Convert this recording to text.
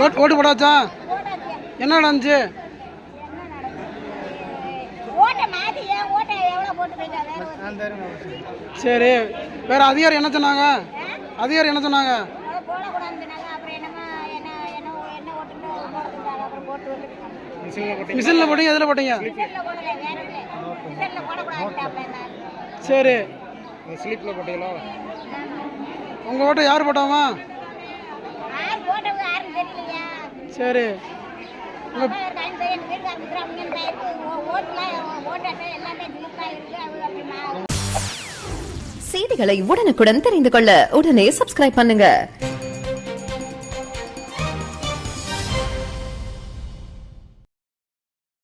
ஓட்டு போட்டாச்சா? என்ன நடந்துச்சு? சரி, வேற அதிகாரி என்ன சொன்னாங்க? அதிகாரி என்ன சொன்னாங்க? மிஷினில் போட்டீங்க, எதில் போட்டீங்க? சரி, ஸ்லிப்பில் போட்டீங்களா? உங்கள் ஓட்டை யார் போட்டாமா? சரி, செய்திகளை உடனுக்குடன் தெரிந்து கொள்ள உடனே சப்ஸ்கிரைப் பண்ணுங்க.